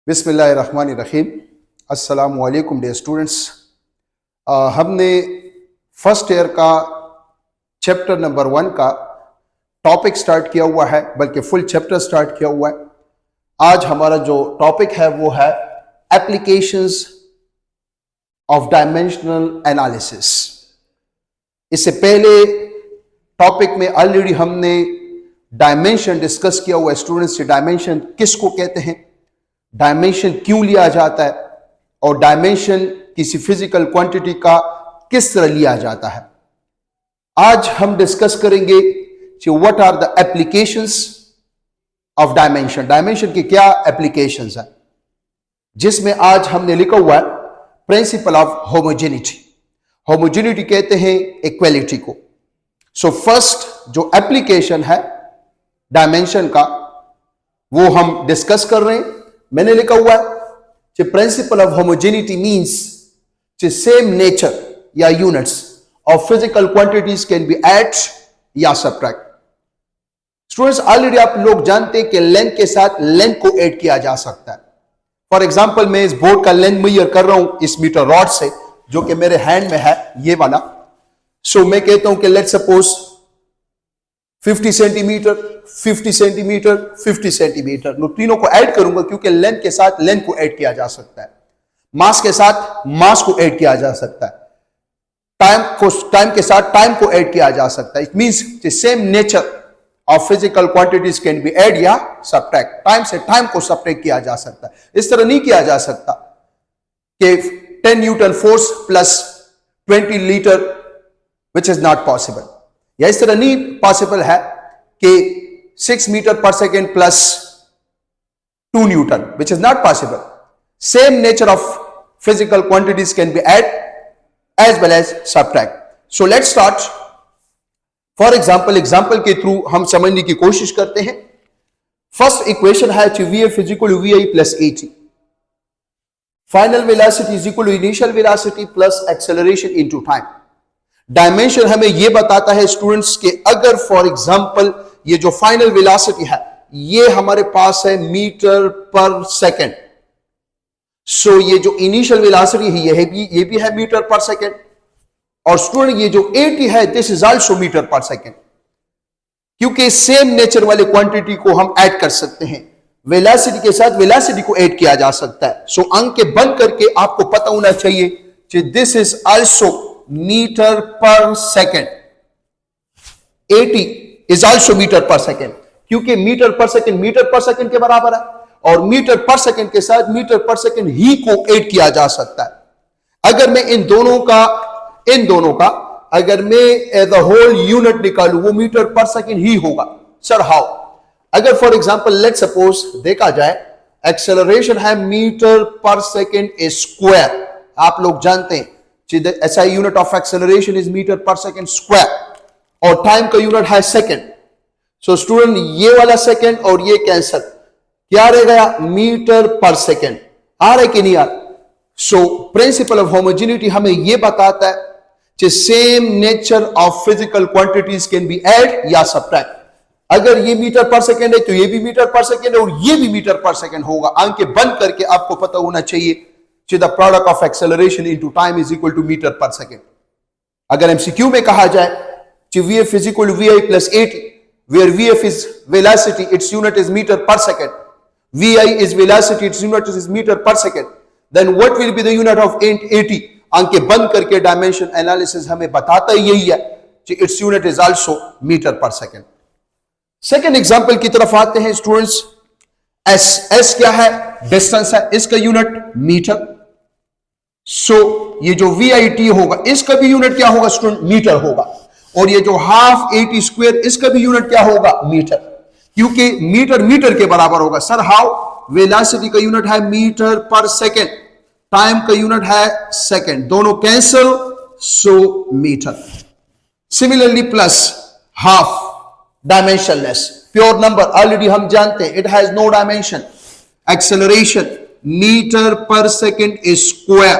बिस्मिल्लाहिर्रहमानिर्रहीम। अस्सलामु अलैकुम डियर स्टूडेंट्स। हमने फर्स्ट ईयर का चैप्टर नंबर 1 का टॉपिक स्टार्ट किया हुआ है, बल्कि फुल चैप्टर स्टार्ट किया हुआ है। आज हमारा जो टॉपिक है वो है एप्लीकेशंस ऑफ डायमेंशनल एनालिसिस। इससे पहले टॉपिक में ऑलरेडी हमने डायमेंशन डिस्कस किया हुआ है स्टूडेंट्स से। डायमेंशन किसको कहते हैं, डायमेंशन क्यों लिया जाता है, और डायमेंशन किसी फिजिकल क्वांटिटी का किस तरह लिया जाता है। आज हम डिस्कस करेंगे कि what are the applications of dimension. Dimension की क्या एप्लीकेशंस है, जिसमें आज हमने लिखा हुआ है प्रिंसिपल ऑफ होमोजेनिटी। होमोजेनिटी कहते हैं इक्वलिटी को। सो फर्स्ट जो एप्लीकेशन है डायमेंशन का वो हम डिस्कस कर रहे हैं। मैंने लिखा हुआ है कि प्रिंसिपल ऑफ होमोजेनिटी मींस कि सेम नेचर या units of physical quantities can be add या सब्ट्रैक्ट। स्टूडेंट्स ऑलरेडी आप लोग जानते हैं कि लेंथ के साथ लेंथ को ऐड किया जा सकता है। फॉर एग्जांपल मैं इस बोर्ड का लेंथ मेजर कर रहा हूं इस मीटर रॉड से, जो कि मेरे हैंड में है ये वाला। सो मैं कहता हूं कि let's suppose 50 centimetre 50 centimetre 50 centimetre, मैं तीनों को ऐड करूंगा क्योंकि लेंथ के साथ लेंथ को ऐड किया जा सकता है, मास के साथ मास को ऐड किया जा सकता है, टाइम के साथ टाइम को ऐड किया जा सकता है। It means the same nature of physical quantities can be add या सब्ट्रैक्ट। टाइम से टाइम को सब्ट्रैक्ट किया जा सकता है। इस तरह नहीं किया जा सकता कि 10 Newton force plus 20 litre, which is not possible. या इस तरह नहीं पॉसिबल है कि 6 metre per second plus 2 newton, which is not possible. Same nature of physical quantities can be add as well as subtract. So let's start. For example के through हम समझने की कोशिश करते हैं। फर्स्ट इक्वेशन है Vf is equal to Vi plus at। Final velocity is equal to initial velocity plus acceleration into time. Dimension हमें यह बताता है स्टूडेंट्स के अगर फॉर एग्जांपल ये जो फाइनल वेलोसिटी है ये हमारे पास है मीटर पर सेकेंड, सो ये जो इनिशियल वेलोसिटी है ये भी है मीटर पर सेकेंड। और स्टूडेंट ये जो 80 है this is also metre per second, क्योंकि सेम नेचर वाले क्वांटिटी को हम ऐड कर सकते हैं। वेलोसिटी के साथ वेलोसिटी को ऐड किया जा सकता है। सो अंक के बंद करके आपको पता होना चाहिए कि this is also metre per second. 80 is also metre per second, क्योंकि मीटर पर सेकेंड के बराबर है, और मीटर पर सेकेंड के साथ मीटर पर सेकेंड ही को ऐड किया जा सकता है। अगर मैं इन दोनों का अगर मैं एज अ होल यूनिट निकालूं वो मीटर पर सेकेंड ही होगा। Sir how? अगर फॉर एग्जांपल लेट्स सपोज देखा जाए एक्सेलरेशन है मीटर पर सेकेंड स्क्वायर। आप लोग जानते हैं SI unit of acceleration is metre per second square, और टाइम का यूनिट है सेकेंड। सो स्टूडेंट ये वाला सेकेंड और ये कैंसल, क्या रह गया? Metre per second. आ रहा है कि नहीं आ रहा? सो प्रिंसिपल ऑफ होमोजेनिटी हमें यह बताता है कि same nature of physical quantities can be add या सब्ट्रैक्ट। अगर ये मीटर पर सेकेंड है तो ये भी मीटर पर सेकेंड है और ये भी मीटर पर सेकेंड होगा। आंखें बंद करके आपको पता होना चाहिए कि the product of acceleration into time is equal to metre per second. अगर एमसीक्यू में कहा जाए कि Vf is equal to Vi plus at, where Vf is velocity, its unit is meter per second. Vi is velocity, its unit is meter per second. Then what will be the unit of at? आंखें बंद करके dimension analysis हमें बताता ही यही है कि its unit is also meter per second. Second example की तरफ आते हैं स्टूडेंट्स। S क्या है? डिस्टेंस है, इसका यूनिट मीटर। सो ये जो VIT होगा इसका भी यूनिट क्या होगा स्टूडेंट? मीटर होगा। और ये जो हाफ 80 स्क्वायर इसका भी यूनिट क्या होगा? मीटर, क्योंकि मीटर के बराबर होगा। Sir how? वेलोसिटी का यूनिट है मीटर पर सेकेंड, टाइम का यूनिट है सेकेंड, दोनों cancel, so metre. Similarly plus half dimensionless, pure number already हम जानते हैं it has no dimension. Acceleration metre per second square,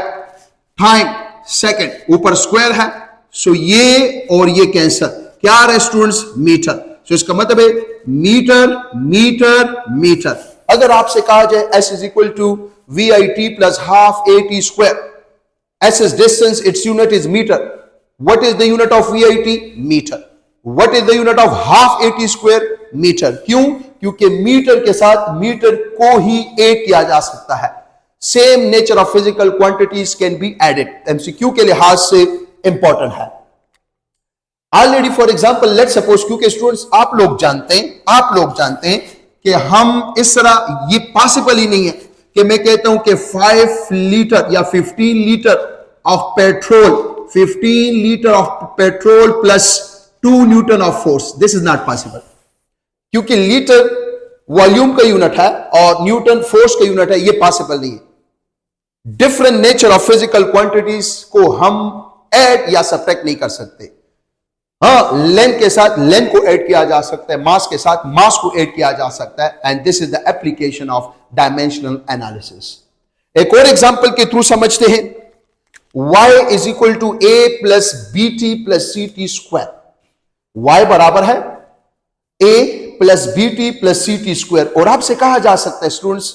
time second, ऊपर square है, सो ये और ये कैंसल, क्या आ रहा है स्टूडेंट्स? मीटर। सो इसका मतलब है मीटर मीटर मीटर। अगर आपसे कहा जाए S is equal to V I T plus half A T square, S is distance, its unit is meter. What is the unit of VIT? Meter. What is the unit of half AT square? Meter. क्यों? क्योंकि metre के साथ metre को ही add किया जा सकता है. Same nature of physical quantities can be added. MCQ के लिहाज से इंपॉर्टेंट है. Already for example let suppose, क्योंकि स्टूडेंट्स आप लोग जानते हैं कि हम इस तरह, ये पॉसिबल ही नहीं है कि मैं कहता हूं कि 5 लीटर या 15 litre of petrol, 15 litre of petrol plus 2 Newton of force. This is not possible, क्योंकि लीटर वॉल्यूम का यूनिट है और न्यूटन फोर्स का यूनिट है. ये पॉसिबल नहीं है. Different nature of physical quantities को हम ऐड या सब्ट्रैक्ट नहीं कर सकते. हाँ, लेंथ के साथ लेंथ को ऐड किया जा सकता है, मास के साथ मास को ऐड किया जा सकता है. And this is the application of dimensional analysis. एक और एग्जांपल के थ्रू समझते हैं. y is equal to a plus B T plus C T square. y बराबर है a plus B T plus C T square. और आपसे कहा जा सकता है स्टूडेंट्स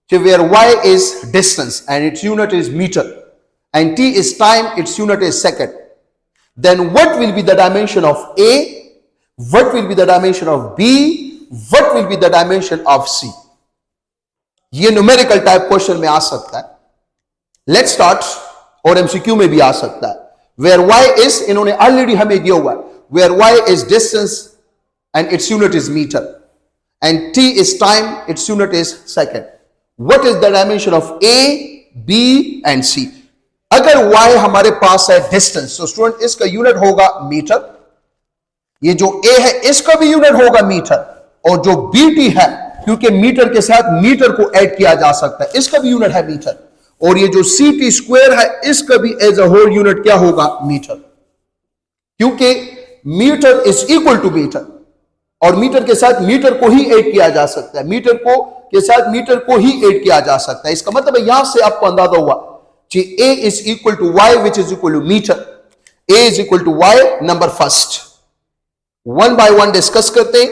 कि where y is distance and its unit is metre and t is time, its unit is second. Then what will be the dimension of A? What will be the dimension of B? What will be the dimension of C? ये numerical type question में आ सकता है. Let's start. और MCQ में भी आ सकता है. Where y is, इन्होंने ऑलरेडी हमें दिया हुआ है. Where y is distance and its unit is meter and t is time, its unit is second. What is the dimension of A, B and C? अगर y हमारे पास है distance, तो student इसका यूनिट होगा मीटर. ये जो a है इसका भी यूनिट होगा मीटर. और जो bt है, क्योंकि मीटर के साथ मीटर को ऐड किया जा सकता है, इसका भी यूनिट है मीटर. और ये जो ct स्क्वायर है, इसका भी एज अ होल यूनिट क्या होगा? मीटर. क्योंकि metre is equal to metre और मीटर के साथ मीटर को ही ऐड किया जा सकता है. मीटर को के साथ मीटर को ही ऐड किया जा सकता है. इसका मतलब है यहां से आपको अंदाजा हुआ कि A is equal to Y which is equal to meter. A is equal to Y. Number first, one by one discuss करते हैं.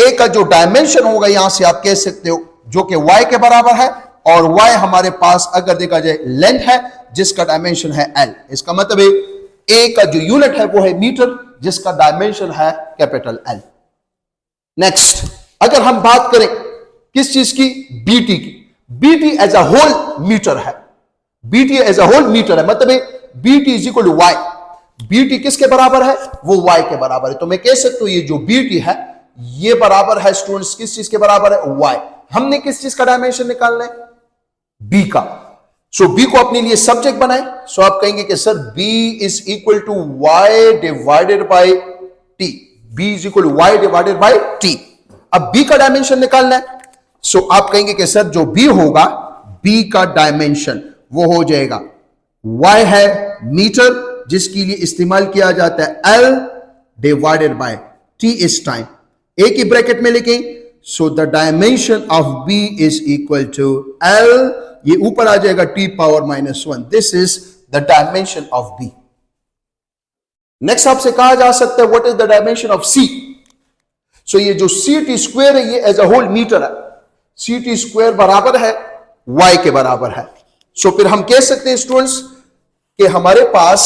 A का जो डायमेंशन होगा यहां से आप कह सकते हो जो कि Y के बराबर है, और Y हमारे पास अगर देखा जाए लेंथ है जिसका डायमेंशन है L. इसका मतलब है A का जो यूनिट है वो है मीटर जिसका डायमेंशन है कैपिटल L. नेक्स्ट, अगर हम बात करें किस चीज की? BT की. BT as a whole metre है. BT as a whole metre है, मतलब BT is equal to Y. BT किसके बराबर है? वो Y के बराबर है. तो मैं कह सकता हूं ये जो BT है ये बराबर है स्टूडेंट्स किस चीज के बराबर है? Y. हमने किस चीज का डायमेंशन निकालना है? B का. सो B को अपने लिए सब्जेक्ट बनाए. सो आप कहेंगे कि sir B is equal to Y divided by T. B is equal to Y divided by T. अब B का डायमेंशन निकालना है. सो आप कहेंगे कि सर जो B होगा, B का डायमेंशन वो हो जाएगा, Y है मीटर जिसके लिए इस्तेमाल किया जाता है L divided by T is time. एक ही ब्रैकेट में लिखें. So the dimension of B is equal to L, ये ऊपर आ जाएगा T power -1. This is the dimension of B. Next आपसे कहा जा सकता है what is the dimension of C. So ये जो CT स्क्वायर है ये एज अ होल मीटर है. CT स्क्वायर बराबर है Y के बराबर है. सो फिर हम कह सकते हैं स्टूडेंट्स कि हमारे पास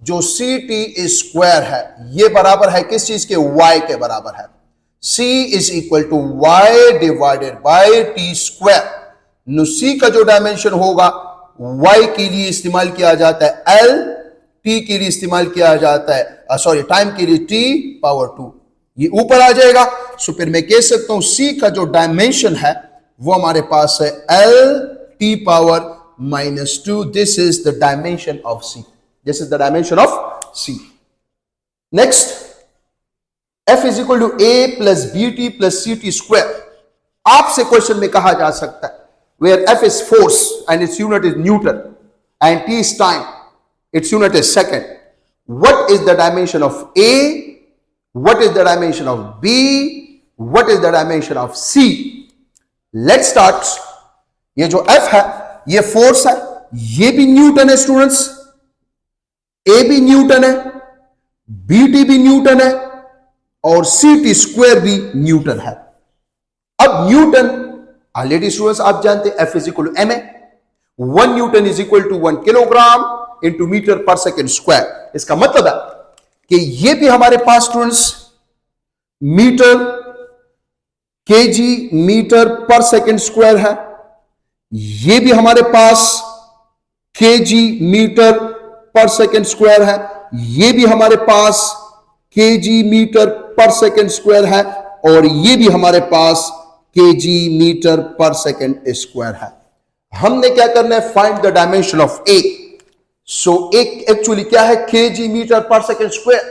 जो CT स्क्वायर है ये बराबर है किस चीज के? Y के बराबर है. C is equal to Y divided by T square. No C का जो डायमेंशन होगा Y के लिए इस्तेमाल किया जाता है L, T के लिए इस्तेमाल किया जाता है सॉरी टाइम के लिए T पावर 2. ये ऊपर आ जाएगा. सो फिर मैं कह सकता हूं C का जो डायमेंशन है वो हमारे पास है L T power -2. This is the dimension of C. This is the dimension of C. Next, F is equal to A plus BT plus CT square. आपसे क्वेश्चन में कहा जा सकता है where F is force and its unit is Newton and T is time, its unit is second. What is the dimension of A? What is the dimension of B? What is the dimension of C? Let's start. ये जो F है ये force है, ये भी Newton है students. ए भी Newton है, बीटी भी न्यूटन है और CT स्क्वायर भी न्यूटन है. अब न्यूटन, ऑलरेडी स्टूडेंट्स आप जानते हैं F is equal to ma, 1 newton is equal to 1 kilogram into metre per second square. इसका मतलब है कि ये भी हमारे पास students metre KG metre per second square है, ये भी हमारे पास KG metre per second square है, ये भी हमारे पास KG metre per second square है, और ये भी हमारे पास KG metre per second square है। हमने क्या करना है, फाइंड द डायमेंशन ऑफ ए। सो एक एक्चुअली क्या है, KG metre per second square.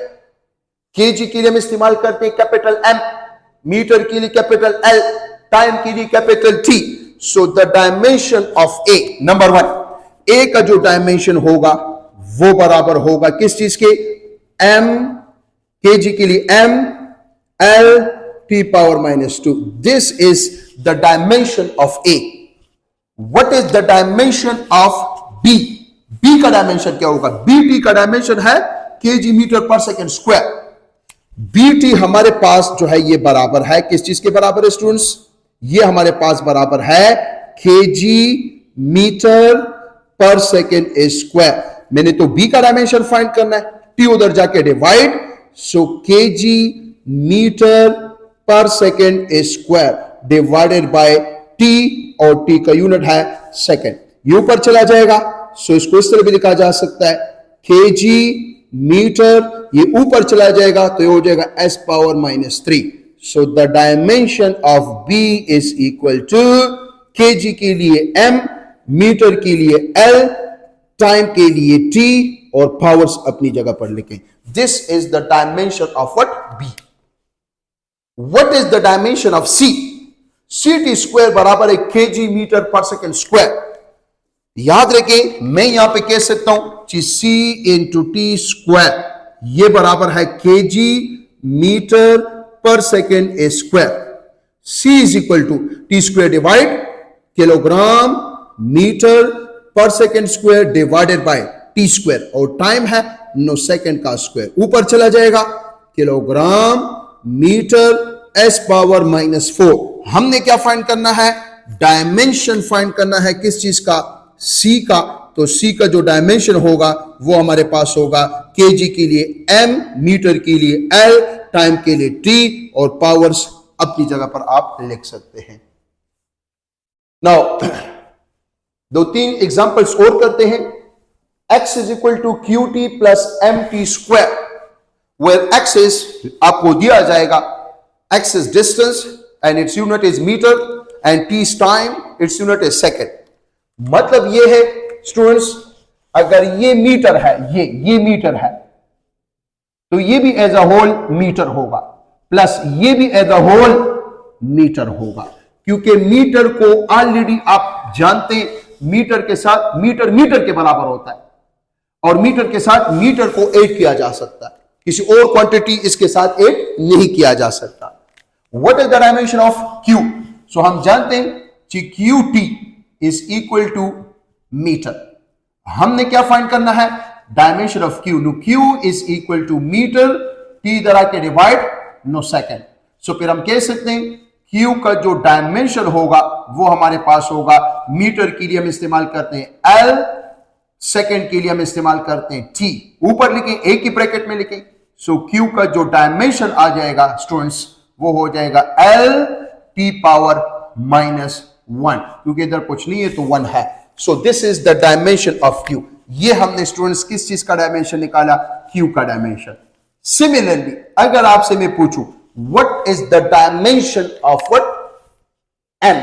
KG के लिए हम इस्तेमाल करते हैं कैपिटल एम, मीटर के लिए कैपिटल एल, टाइम के लिए capital T. So the dimension of A, number 1, ए का जो डायमेंशन होगा वो बराबर होगा किस चीज के, एम, केजी के लिए M, L, T power -2। This is the dimension of A. What is the dimension of B? B का डायमेंशन क्या होगा? बीटी का डायमेंशन है KG metre per second square. BT हमारे पास जो है ये बराबर है किस चीज के बराबर है स्टूडेंट्स? ये हमारे पास बराबर है KG metre per second square. मैंने तो बी का डायमेंशन फाइंड करना है, टी उधर जाके divide, so KG metre per second square divided by T, और टी का यूनिट है सेकेंड। ये ऊपर चला जाएगा, सो इसको इस तरह भी लिखा जा सकता है केजी मीटर, ये ऊपर चला जाएगा तो ये हो जाएगा s power -3। So the dimension of b is equal to KG के लिए m, मीटर के लिए l, टाइम के लिए t, और पावर्स अपनी जगह पर लिखें। This is the dimension of what? b। What is the dimension of c? ct square बराबर है KG metre per second square. याद रखें, मैं यहां पे कह सकता हूं कि c इंटू टी स्क्वायर ये बराबर है KG metre per second square. c is equal to T square divide kilogram metre per second square divided by T square, और टाइम है 9 सेकेंड का स्क्वायर, ऊपर चला जाएगा किलोग्राम मीटर s पावर -4। हमने क्या फाइंड करना है? डायमेंशन फाइंड करना है किस चीज का? c का। तो c का जो डायमेंशन होगा वो हमारे पास होगा केजी के लिए m, मीटर के लिए l, टाइम के लिए t, और पावर्स अपनी जगह पर आप लिख सकते हैं। नाउ 2-3 एग्जांपल्स और करते हैं। x is equal to Q T plus M T square, where x is, आपको दिया जाएगा x is distance and its unit is metre, and t is time, its unit is second. मतलब ये है students, अगर ये मीटर है, ये मीटर है, तो ये भी एज अ होल मीटर होगा, प्लस ये भी एज अ होल मीटर होगा, क्योंकि मीटर को ऑलरेडी आप जानते हैं, मीटर के साथ मीटर के बराबर होता है, और मीटर के साथ मीटर को ऐड किया जा सकता है, किसी और क्वांटिटी इसके साथ ऐड नहीं किया जा सकता। What is the dimension of Q? So हम जानते हैं कि Q T is equal to metre. हमने क्या फाइंड करना है? Dimension of Q. No Q is equal to metre, T इधर आके डिवाइड, नो सेकेंड। सो फिर हम कह सकते हैं क्यू का जो डायमेंशन होगा वो हमारे पास होगा, मीटर के लिए हम इस्तेमाल करते हैं एल, सेकेंड के लिए हम इस्तेमाल करते हैं टी। ऊपर लिखें, एक ही ब्रैकेट में लिखें। सो क्यू का जो डायमेंशन आ जाएगा स्टूडेंट्स वो हो जाएगा एल टी पावर -1, क्योंकि इधर कुछ नहीं है तो 1 है। So this is the dimension of Q. ये हमने स्टूडेंट्स किस चीज का डायमेंशन निकाला? क्यू का डायमेंशन। सिमिलरली अगर आपसे मैं पूछूं what is the dimension of what? M.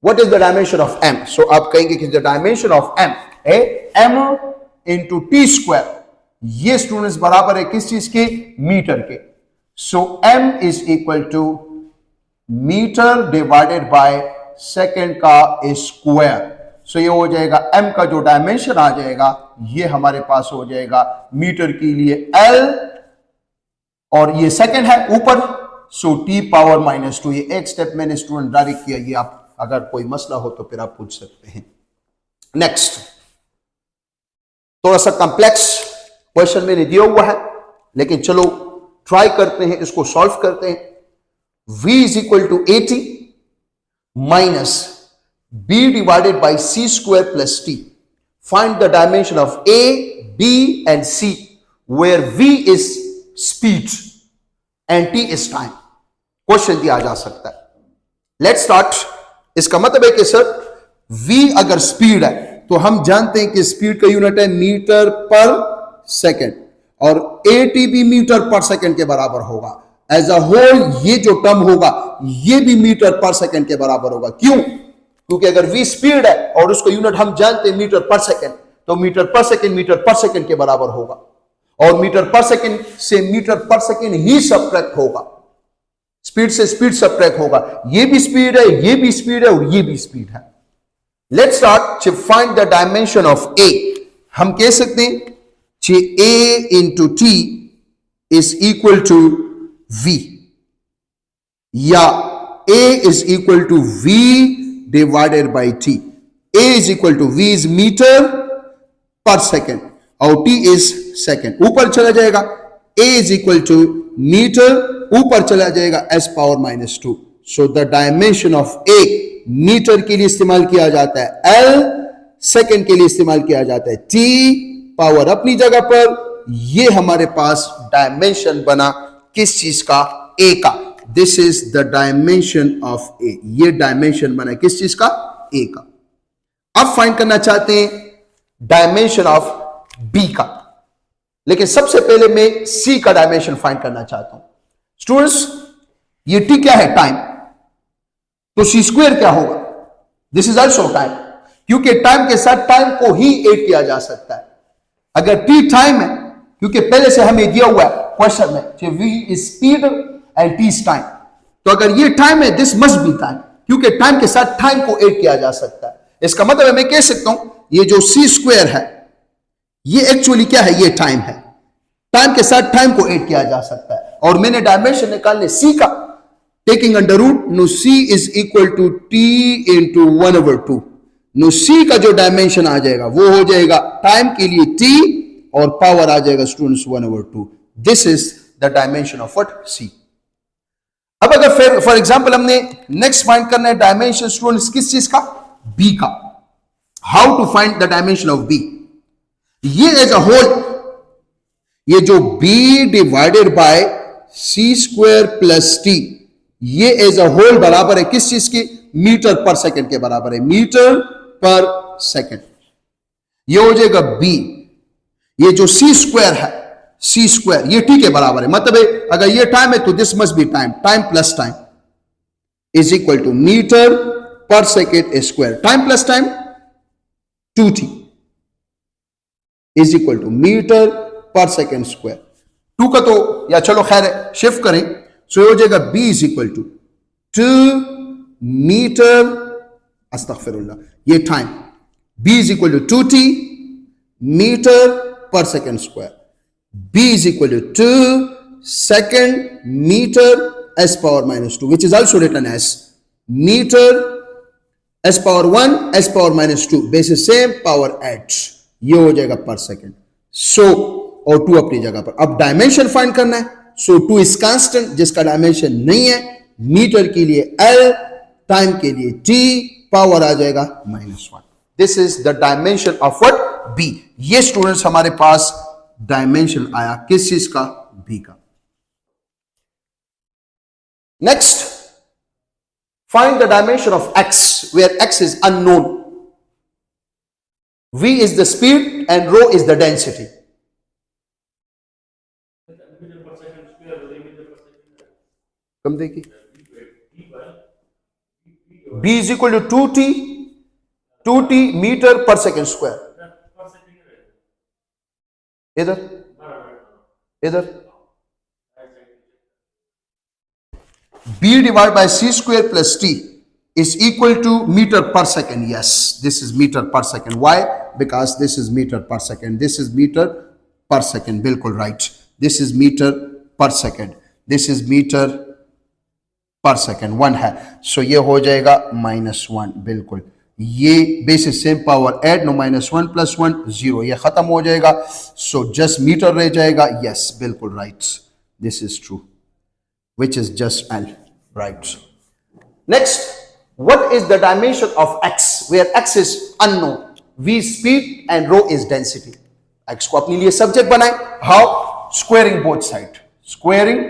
What is the dimension of M? So आप कहेंगे कि द डायमेंशन ऑफ एम है एम इंटू टी स्क्वायर। ये स्टूडेंट्स बराबर है किस चीज के? मीटर के। So M is equal to metre divided by second का स्क्वायर। सो ये हो जाएगा m का जो डायमेंशन आ जाएगा ये हमारे पास हो जाएगा मीटर के लिए l, और ये सेकेंड है ऊपर, सो t पावर -2। ये एक स्टेप मैंने स्टूडेंट डायरेक्ट किया, ये आप अगर कोई मसला हो तो फिर आप पूछ सकते हैं। नेक्स्ट, थोड़ा सा कॉम्प्लेक्स क्वेश्चन मैंने दिया हुआ है, लेकिन चलो ट्राई करते हैं, इसको सॉल्व करते हैं। V is equal to 80 minus B divided by C square plus T. Find the dimension of A, B and C where V is speed and T is time. Question दिया जा सकता है. Let's start. इसका मतलब है कि sir V अगर speed है तो हम जानते हैं कि स्पीड का यूनिट है मीटर पर सेकेंड और AT भी मीटर पर सेकेंड के बराबर होगा. एज अ होल ये जो टर्म होगा ये भी मीटर पर सेकेंड के बराबर होगा. क्यों? क्योंकि अगर V स्पीड है और उसको यूनिट हम जानते हैं मीटर पर सेकेंड, तो मीटर पर सेकेंड के बराबर होगा और मीटर पर सेकेंड से मीटर पर सेकेंड ही सब्ट्रैक्ट होगा. स्पीड से स्पीड सब्ट्रैक्ट होगा. ये भी स्पीड है, ये भी स्पीड है और ये भी स्पीड है. Let's start. Find the dimension of A. हम कह सकते हैं A into T is equal to V या A is equal to V divided by T. A is equal to V is metre per second और T is second. ऊपर चला जाएगा A is equal to metre, ऊपर चला जाएगा s power minus 2. So the dimension of A metre के लिए इस्तेमाल किया जाता है, L सेकेंड के लिए इस्तेमाल किया जाता है, T पावर अपनी जगह पर. ये हमारे पास डायमेंशन बना किस चीज का? A का. This is the dimension of A. ये डायमेंशन बना किस चीज का? A का. अब फाइंड करना चाहते हैं डायमेंशन ऑफ B का, लेकिन सबसे पहले मैं C का डायमेंशन फाइंड करना चाहता हूं. स्टूडेंट्स ये T क्या है? टाइम. तो C स्क्वायर क्या होगा? दिस इज ऑल्सो टाइम, क्योंकि टाइम के साथ टाइम को ही ऐड किया जा सकता है. अगर T टाइम है, क्योंकि पहले से हमें दिया हुआ है क्वेश्चन में V is speed and T is time, तो अगर ये टाइम है दिस मस्ट बी टाइम, क्योंकि टाइम के साथ टाइम को ऐड किया जा सकता है. इसका मतलब है मैं कह सकता हूं ये जो C स्क्वायर है ये एक्चुअली क्या है? ये टाइम है. टाइम के साथ टाइम को ऐड किया जा सकता है और मैंने डायमेंशन निकालने C का taking under root. No C is equal to T into 1/2. No C का जो डायमेंशन आ जाएगा वो हो जाएगा टाइम के लिए T और पावर आ जाएगा students 1/2. This is the dimension of what? C. अब अगर फॉर एग्जांपल हमने नेक्स्ट फाइंड करना है डायमेंशन स्टूडेंट्स किस चीज का? B का. How to find the dimension of B? ये एज अ होल, ये जो B divided by C square plus T, ये एज अ होल बराबर है किस चीज की? मीटर पर सेकेंड के बराबर है. Metre per second. ये हो जाएगा B. ये जो C स्क्वायर है, C स्क्वायर ये T के बराबर है. मतलब है अगर ये टाइम है तो this must be time. Time plus time is equal to metre per second square. Time plus time 2T is equal to metre per second square. 2 का तो या चलो खैर शिफ्ट करें, सो ये हो जाएगा B is equal to 2 meter, अस्तगफिरुल्लाह, ये time. B is equal to 2T metre per second square. B is equal to 2 second meter s power minus 2, which is also written as meter s power 1 s power minus 2, basis same power at. ये हो जाएगा पर second. सो और 2 अपनी जगह पर. अब dimension find करना है. सो 2 इज कांस्टेंट, जिसका डायमेंशन नहीं है. मीटर के लिए L, टाइम के लिए T, पावर आ जाएगा -1. This is the dimension of what? B. ये स्टूडेंट्स हमारे पास डायमेंशन आया किस चीज का? B का. Next find the dimension of X where X is unknown. V is the speed and rho is the density. कम देखिए. B is equal to 2T metre per second square. इधर B divided by C square plus T is equal to meter per second. Yes, this is meter per second. Why? Because this is meter per second. This is meter per second. बिल्कुल right. This is meter per second. This is meter per second. 1 है. So ये हो जाएगा -1. बिल्कुल. ये basis same power add. No -1 + 1 0. ये खत्म हो जाएगा. So just meter रह जाएगा. Yes, बिल्कुल right. This is true. Which is just L. Right. Next, what is the dimension of x where x is unknown, v speed and rho is density? x को अपने लिए subject बनाए. How? Squaring both side. Squaring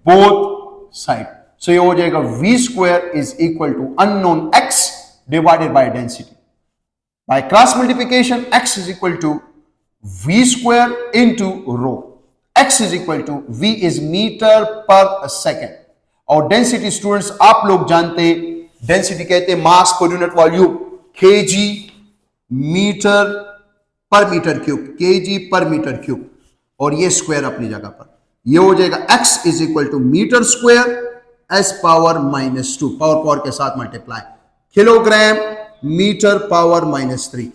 both side. So ये हो जाएगा v square is equal to unknown x divided by density. By cross multiplication, x is equal to v square into rho. x is equal to v is meter per second. और density students आप लोग जानते, density कहते हैं mass per unit volume, kg meter per meter cube, kg per meter cube, और ये square अपनी जगह पर. ये हो जाएगा x is equal to meter square s power -2, power के साथ multiply, kilogram meter power -3.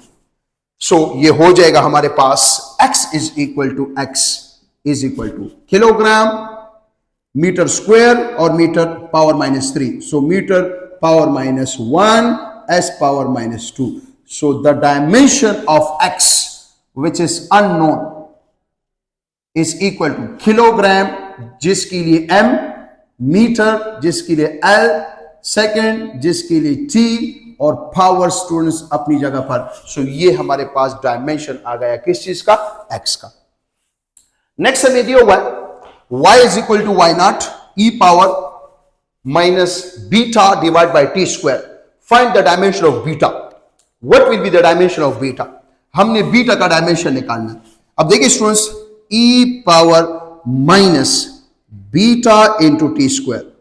So ये हो जाएगा हमारे पास x is equal to kilogram meter square और meter power -3. So meter power -1 s power -2. So the dimension of x which is unknown is equal to kilogram, जिसके लिए m, metre जिसके लिए l, सेकेंड जिसके लिए t, और power students अपनी जगह पर. सो ये हमारे पास डायमेंशन आ गया किस चीज का? x का. नेक्स्ट हमें दिया हुआ है y is equal to y naught e power minus beta divide by T square. Find the dimension of beta. What will be the dimension of beta? हमने बीटा का डायमेंशन निकालना है. अब देखिए students, e power minus beta into T square.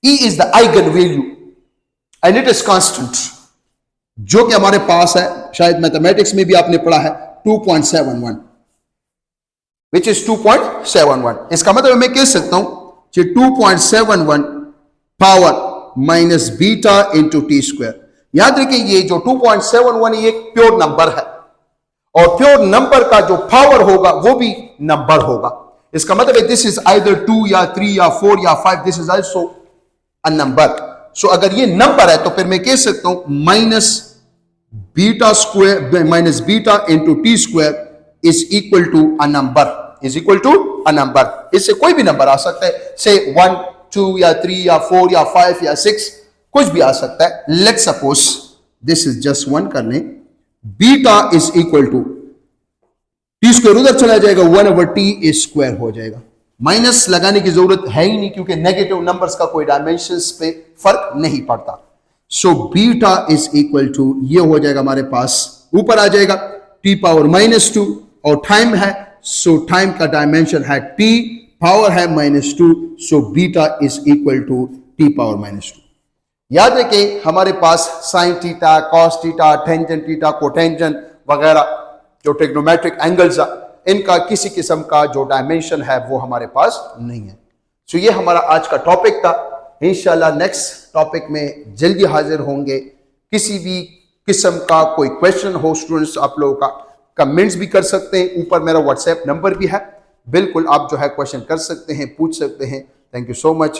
e is the eigen value and it is constant, जो कि हमारे पास है, शायद मैथमेटिक्स में भी आपने पढ़ा है, 2.71, विच इज 2.71. इसका मतलब मैं कह सकता हूं कि 2.71 power minus beta into T square. याद रखिए ये जो 2.71 ये एक प्योर नंबर है, और प्योर नंबर का जो पावर होगा वो भी नंबर होगा. इसका मतलब दिस इज आइदर 2 या 3 या 4 या 5, this is also a number. So अगर ये नंबर है तो फिर मैं कह सकता हूं minus beta square minus beta into T square is equal to a number, is equal to a number. इससे कोई भी नंबर आ सकता है, से 1, 2 या 3 या 4 या 5 या 6, कुछ भी आ सकता है. Let's suppose this is just 1 करने, beta is equal to T square उधर चला जाएगा, 1/t स्क्वायर हो जाएगा. माइनस लगाने की जरूरत है ही नहीं, क्योंकि नेगेटिव नंबर्स का कोई डायमेंशंस पे फर्क नहीं पड़ता. So beta is equal to, ये हो जाएगा हमारे पास, ऊपर आ जाएगा t पावर -2, और टाइम है, सो टाइम का डायमेंशन है t, पावर है -2, so beta is equal to t power -2. याद रखें हमारे पास sine theta, cos theta, tangent theta, cotangent वगैरह जो ट्रिग्नोमेट्रिक एंगल्स इनका किसी किस्म का जो डायमेंशन है वो हमारे पास नहीं है. सो ये हमारा आज का टॉपिक था. इंशाल्लाह नेक्स्ट टॉपिक में जल्दी हाजिर होंगे. किसी भी किस्म का कोई क्वेश्चन हो स्टूडेंट्स, आप लोगों का कमेंट्स भी कर सकते हैं, ऊपर मेरा व्हाट्सएप नंबर भी है, बिल्कुल आप जो है क्वेश्चन कर सकते हैं, पूछ सकते हैं. Thank you so much.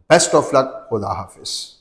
Best of luck. खुदा हाफिज.